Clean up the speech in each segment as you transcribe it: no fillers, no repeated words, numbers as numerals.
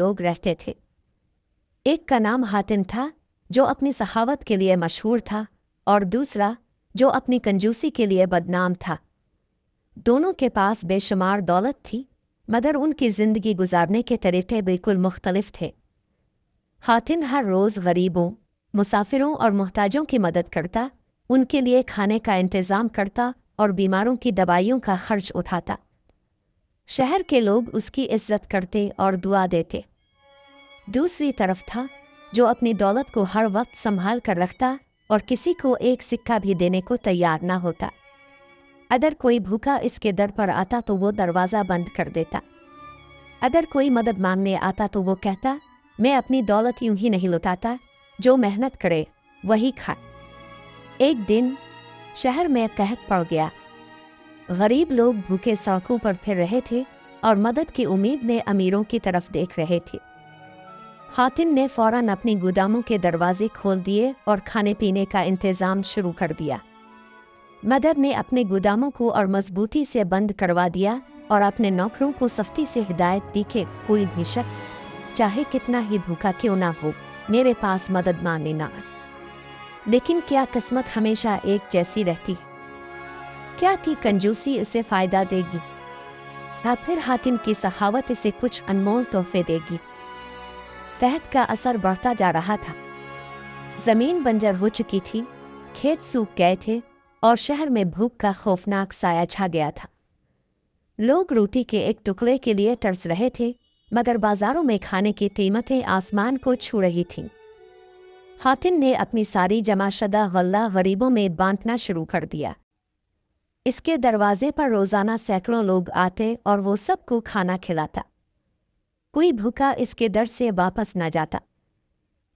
लोग रहते थे। एक का नाम हातिम था, जो अपनी सखावत के लिए मशहूर था, और दूसरा जो अपनी कंजूसी के लिए बदनाम था। दोनों के पास बेशुमार दौलत थी, मगर उनकी ज़िंदगी गुजारने के तरीक़े बिल्कुल मुख्तलिफ थे। हातिम हर रोज़ गरीबों, मुसाफिरों और मोहताजों की मदद करता, उनके लिए खाने का इंतज़ाम करता और बीमारों की दवाइयों का खर्च उठाता। शहर के लोग उसकी इज्जत करते और दुआ देते। दूसरी तरफ था जो अपनी दौलत को हर वक्त संभाल कर रखता और किसी को एक सिक्का भी देने को तैयार ना होता। अगर कोई भूखा इसके दर पर आता तो वो दरवाज़ा बंद कर देता। अगर कोई मदद मांगने आता तो वो कहता, मैं अपनी दौलत यूं ही नहीं लुटाता, जो मेहनत करे वही खाए। एक दिन शहर में कहत पड़ गया। गरीब लोग भूखे सड़कों पर फिर रहे थे और मदद की उम्मीद में अमीरों की तरफ देख रहे थे। हातिम ने फौरन अपनी गोदामों के दरवाजे खोल दिए और खाने पीने का इंतज़ाम शुरू कर दिया। मदद ने अपने गोदामों को और मजबूती से बंद करवा दिया और अपने नौकरों को सख्ती से हिदायत दी कि कोई भी शख्स चाहे कितना ही भूखा क्यों ना हो, मेरे पास मदद मांगने ना आए। लेकिन क्या किस्मत हमेशा एक जैसी रहती है? क्या थी कंजूसी उसे फ़ायदा देगी, या फिर हातिम की सखावत इसे कुछ अनमोल तोहफे देगी? कहत का असर बढ़ता जा रहा था। ज़मीन बंजर हो चुकी थी, खेत सूख गए थे और शहर में भूख का खौफनाक साया छा गया था। लोग रोटी के एक टुकड़े के लिए तरस रहे थे, मगर बाज़ारों में खाने की कीमतें आसमान को छू रही थीं। हातिम ने अपनी सारी जमाशदा गल्ला गरीबों में बांटना शुरू कर दिया। इसके दरवाजे पर रोज़ाना सैकड़ों लोग आते और वो सबको खाना खिलाता। कोई भूखा इसके दर से वापस न जाता।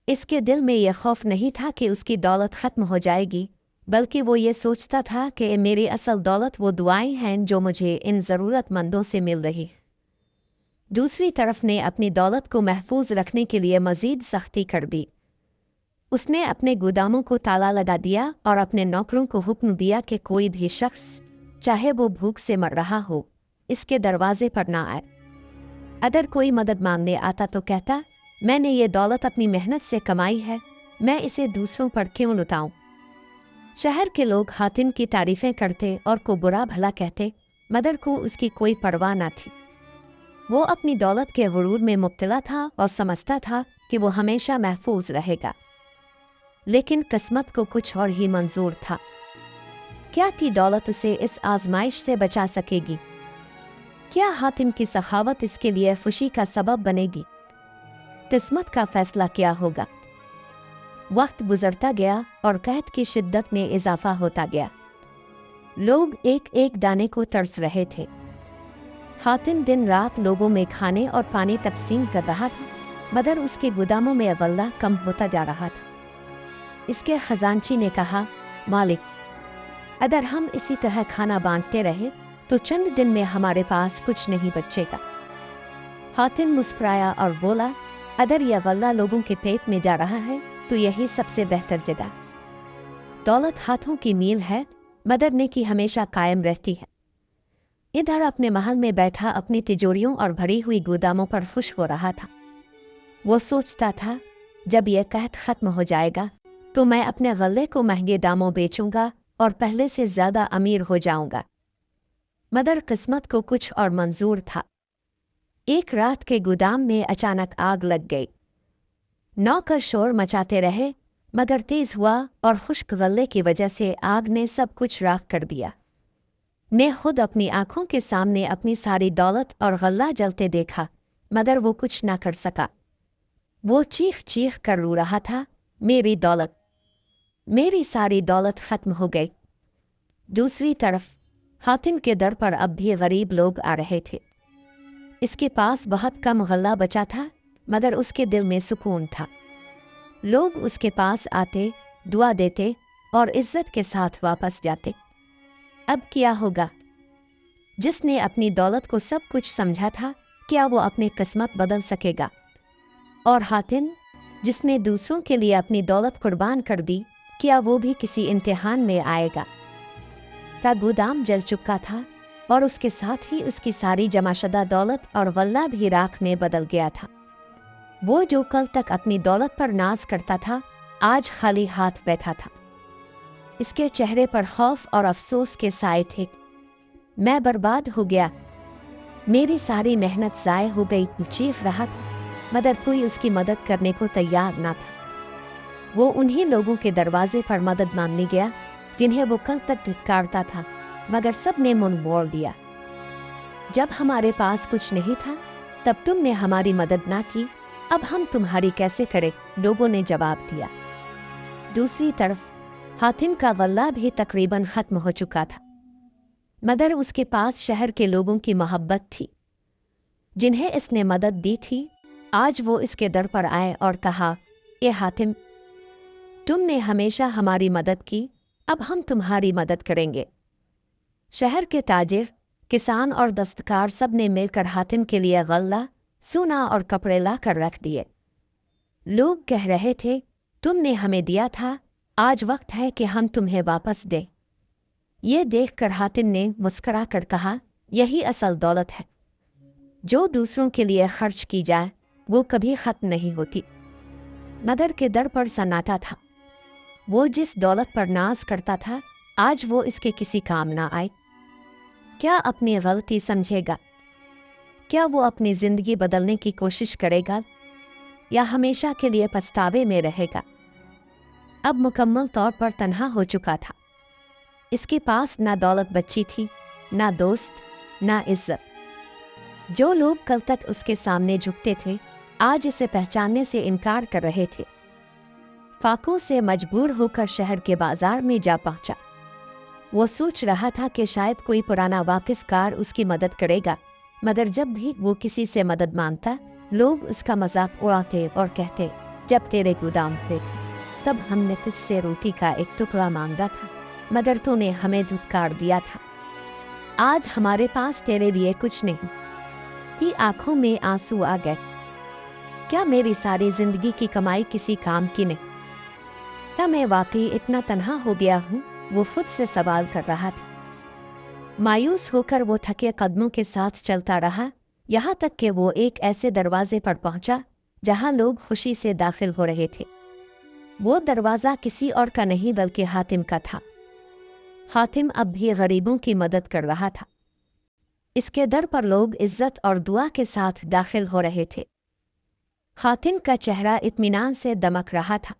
इसके दिल में यह खौफ नहीं था कि उसकी दौलत ख़त्म हो जाएगी, बल्कि वो ये सोचता था कि मेरी असल दौलत वो दुआएं हैं जो मुझे इन ज़रूरतमंदों से मिल रही। दूसरी तरफ ने अपनी दौलत को महफूज रखने के लिए मज़ीद सख्ती कर दी। उसने अपने गोदामों को ताला लगा दिया और अपने नौकरों को हुक्म दिया कि कोई भी शख्स, चाहे वो भूख से मर रहा हो, इसके दरवाजे पर ना आए। अगर कोई मदद मांगने आता तो कहता, मैंने ये दौलत अपनी मेहनत से कमाई है, मैं इसे दूसरों पर क्यों लुटाऊं? शहर के लोग हातिम की तारीफ़ें करते और को बुरा भला कहते, मगर को उसकी कोई परवाह न थी। वो अपनी दौलत के गुरूर में मुब्तला था और समझता था कि वो हमेशा महफूज रहेगा। लेकिन किस्मत को कुछ और ही मंजूर था। क्या की दौलत उसे इस आजमाइश से बचा सकेगी? क्या हातिम की सखावत इसके लिए खुशी का सबब बनेगी? किस्मत का फैसला क्या होगा? वक्त गुजरता गया और कहत की शिद्दत में इजाफा होता गया। लोग एक एक दाने को तरस रहे थे। हातिम दिन रात लोगों में खाने और पानी तकसीम कर रहा था, मगर उसके गोदामों में गल्ला कम होता जा रहा था। इसके खजांची ने कहा, मालिक, अगर हम इसी तरह खाना बांटते रहे तो चंद दिन में हमारे पास कुछ नहीं बचेगा। हातिम मुस्कुराया और बोला, अगर यह गल्ला लोगों के पेट में जा रहा है तो यही सबसे बेहतर जगह। दौलत हाथों की मील है, मगर नेकी हमेशा कायम रहती है। इधर अपने महल में बैठा अपनी तिजोरियों और भरी हुई गोदामों पर खुश हो रहा था। वो सोचता था, जब यह कहत खत्म हो जाएगा तो मैं अपने गल्ले को महंगे दामों बेचूंगा और पहले से ज़्यादा अमीर हो जाऊंगा। मगर किस्मत को कुछ और मंजूर था। एक रात के गोदाम में अचानक आग लग गई। नौकर शोर मचाते रहे, मगर तेज हुआ और खुश्क गल्ले की वजह से आग ने सब कुछ राख कर दिया। मैं खुद अपनी आंखों के सामने अपनी सारी दौलत और गल्ला जलते देखा, मगर वो कुछ ना कर सका। वो चीख चीख कर रो रहा था, मेरी दौलत, मेरी सारी दौलत खत्म हो गई। दूसरी तरफ हातिम के दर पर अब भी गरीब लोग आ रहे थे। इसके पास बहुत कम गल्ला बचा था, मगर उसके दिल में सुकून था। लोग उसके पास आते, दुआ देते और इज्जत के साथ वापस जाते। अब क्या होगा? जिसने अपनी दौलत को सब कुछ समझा था, क्या वो अपनी किस्मत बदल सकेगा? और हातिम, जिसने दूसरों के लिए अपनी दौलत कुर्बान कर दी, क्या वो भी किसी इम्तिहान में आएगा? का गोदाम जल चुका था और उसके साथ ही उसकी सारी जमाशदा दौलत और गल्ला भी राख में बदल गया था। वो जो कल तक अपनी दौलत पर नाज करता था, आज खाली हाथ बैठा था। इसके चेहरे पर खौफ और अफसोस के साए थे। मैं बर्बाद हो गया, मेरी सारी मेहनत ज़ाय हो गई। चीख रहा था, मगर कोई उसकी मदद करने को तैयार ना था। वो उन्हीं लोगों के दरवाजे पर मदद मांगने गया जिन्हें वो कल तक धिक्कारता था, मगर सब ने मुंह मोड़ दिया। जब हमारे पास कुछ नहीं था तब तुमने हमारी मदद ना की, अब हम तुम्हारी कैसे करें? लोगों ने जवाब दिया। दूसरी तरफ हातिम का गल्ला भी तकरीबन खत्म हो चुका था, मगर उसके पास शहर के लोगों की मोहब्बत थी जिन्हें इसने मदद दी थी। आज वो इसके दर पर आए और कहा, ए हातिम, तुमने हमेशा हमारी मदद की, अब हम तुम्हारी मदद करेंगे। शहर के ताजिर, किसान और दस्तकार सब ने मिलकर हातिम के लिए गल्ला, सोना और कपड़े ला कर रख दिए। लोग कह रहे थे, तुमने हमें दिया था, आज वक्त है कि हम तुम्हें वापस दें। ये देखकर हातिम ने मुस्करा कर कहा, यही असल दौलत है। जो दूसरों के लिए खर्च की जाए वो कभी खत्म नहीं होती। मदर के दर पर सन्नाटा था। वो जिस दौलत पर नाज करता था, आज वो इसके किसी काम ना आए। क्या अपनी गलती समझेगा? क्या वो अपनी जिंदगी बदलने की कोशिश करेगा या हमेशा के लिए पछतावे में रहेगा? अब मुकम्मल तौर पर तन्हा हो चुका था। इसके पास ना दौलत बची थी, ना दोस्त, ना इज्जत। जो लोग कल तक उसके सामने झुकते थे, आज इसे पहचानने से इनकार कर रहे थे। फाकों से मजबूर होकर शहर के बाजार में जा पहुंचा। वो सोच रहा था कि शायद कोई पुराना वाकिफकार उसकी मदद करेगा, मगर जब भी वो किसी से मदद मांगता, लोग उसका मजाक उड़ाते और कहते, जब तेरे गोदाम पे थे तब हमने तुझसे रोटी का एक टुकड़ा मांगा था, मगर तूने हमें धुतकार दिया था। आज हमारे पास तेरे लिए कुछ नहीं। ही आंखों में आंसू आ गए। क्या मेरी सारी जिंदगी की कमाई किसी काम की नहीं? क्या मैं वाकई इतना तन्हा हो गया हूँ? वो खुद से सवाल कर रहा था। मायूस होकर वो थके कदमों के साथ चलता रहा, यहाँ तक कि वो एक ऐसे दरवाजे पर पहुंचा जहां लोग खुशी से दाखिल हो रहे थे। वो दरवाज़ा किसी और का नहीं बल्कि हातिम का था। हातिम अब भी गरीबों की मदद कर रहा था। इसके दर पर लोग इज्जत और दुआ के साथ दाखिल हो रहे थे। हातिम का चेहरा इत्मीनान से दमक रहा था।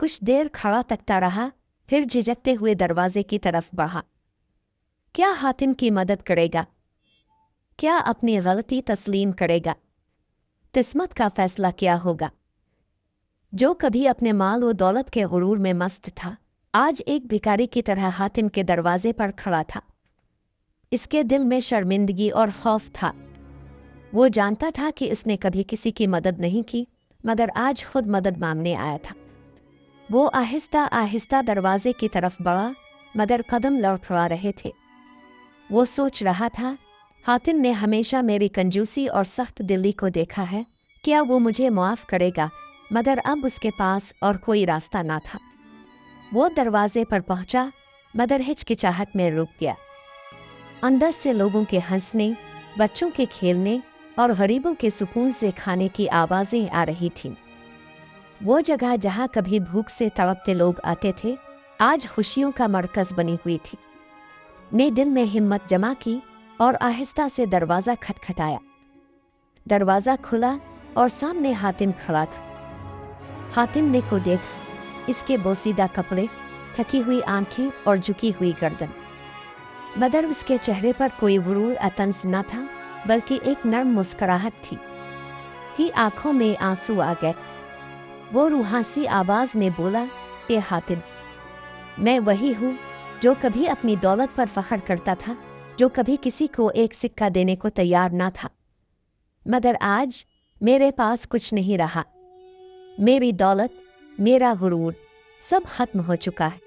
कुछ देर खड़ा तकता रहा, फिर झिझकते हुए दरवाजे की तरफ बढ़ा। क्या हातिम की मदद करेगा? क्या अपनी गलती तस्लीम करेगा? किस्मत का फैसला क्या होगा? जो कभी अपने माल व दौलत के गुरूर में मस्त था, आज एक भिखारी की तरह हातिम के दरवाजे पर खड़ा था। इसके दिल में शर्मिंदगी और खौफ था। वो जानता था कि इसने कभी किसी की मदद नहीं की, मगर आज खुद मदद मांगने आया था। वो आहिस्ता आहिस्ता दरवाजे की तरफ बढ़ा, मगर कदम लड़खड़ा रहे थे। वो सोच रहा था, हातिम ने हमेशा मेरी कंजूसी और सख्त दिली को देखा है, क्या वो मुझे माफ़ करेगा? मगर अब उसके पास और कोई रास्ता ना था। वो दरवाजे पर पहुंचा, मगर हिचकिचाहट में रुक गया। अंदर से लोगों के हंसने, बच्चों के खेलने और गरीबों के सुकून से खाने की आवाज़ें आ रही थीं। वो जगह जहाँ कभी भूख से तड़पते लोग आते थे, आज खुशियों का मरकज़ बनी हुई थी। ने दिल में हिम्मत जमा की और आहिस्ता से दरवाज़ा खटखटाया। दरवाज़ा खुला और सामने हातिम खड़ा था। हातिम ने को देख, इसके बोसीदा कपड़े, थकी हुई आंखें और झुकी हुई गर्दन, मगर उसके चेहरे पर कोई गुरूर अतंस न था, बल्कि एक नर्म मुस्कुराहट थी। ही आंखों में आंसू आ गए। वो रूहासी आवाज ने बोला, ए हातिम, मैं वही हूँ जो कभी अपनी दौलत पर फख्र करता था, जो कभी किसी को एक सिक्का देने को तैयार ना था, मगर आज मेरे पास कुछ नहीं रहा। मेरी दौलत, मेरा गुरूर, सब खत्म हो चुका है।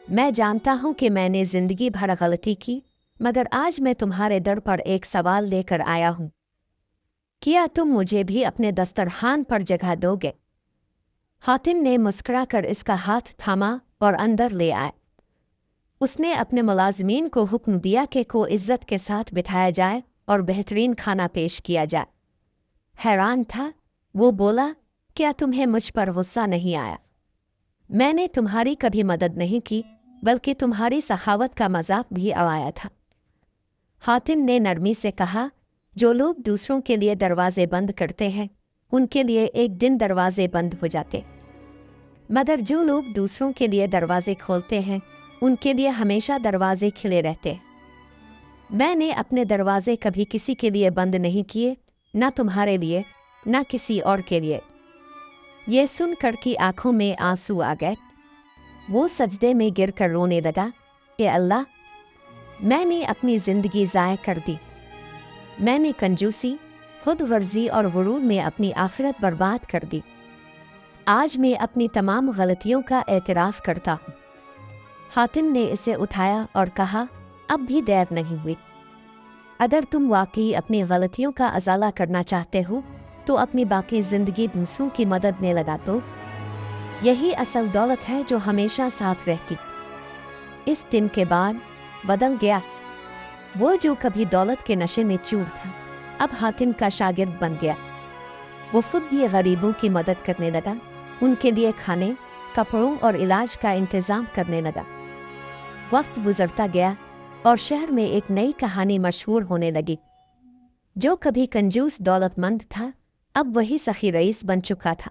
मैं जानता हूँ कि मैंने जिंदगी भर गलती की, मगर आज मैं तुम्हारे दर पर एक सवाल लेकर आया हूँ। क्या तुम मुझे भी अपने दस्तरखान पर जगह दोगे? हातिम ने मुस्कुराकर इसका हाथ थामा और अंदर ले आए। उसने अपने मुलाजमीन को हुक्म दिया कि को इज्जत के साथ बिठाया जाए और बेहतरीन खाना पेश किया जाए। हैरान था वो बोला, क्या तुम्हें मुझ पर गुस्सा नहीं आया? मैंने तुम्हारी कभी मदद नहीं की, बल्कि तुम्हारी सखावत का मजाक भी उड़ाया था। हातिम ने नरमी से कहा, जो लोग दूसरों के लिए दरवाजे बंद करते हैं, उनके लिए एक दिन दरवाजे बंद हो जाते, मगर जो लोग दूसरों के लिए दरवाजे खोलते हैं, उनके लिए हमेशा दरवाजे खिले रहते। मैंने अपने दरवाजे कभी किसी के लिए बंद नहीं किए, ना तुम्हारे लिए, ना किसी और के लिए। ये सुनकर की आंखों में आंसू आ गए। वो सजदे में गिर कर रोने लगा, ए अल्लाह, मैंने अपनी जिंदगी ज़ाय कर दी। मैंने कंजूसी, खुद वर्जी और गुरूर में अपनी आखिरत बर्बाद कर दी। आज मैं अपनी तमाम गलतियों का एतराफ़ करता हूँ। हातिम ने इसे उठाया और कहा, अब भी देर नहीं हुई। अगर तुम वाकई अपनी गलतियों का अजाला करना चाहते हो, तो अपनी बाकी ज़िंदगी दूसरों की मदद में लगा दो। यही असल दौलत है जो हमेशा साथ रहती। इस दिन के बाद बदल गया। वो जो कभी दौलत के नशे में चूर था, अब हातिम का शागिर्द बन गया। वो खुद भी गरीबों की मदद करने लगा, उनके लिए खाने, कपड़ों और इलाज का इंतज़ाम करने लगा। वक्त गुजरता गया और शहर में एक नई कहानी मशहूर होने लगी। जो कभी कंजूस दौलतमंद था, अब वही सखी रईस बन चुका था।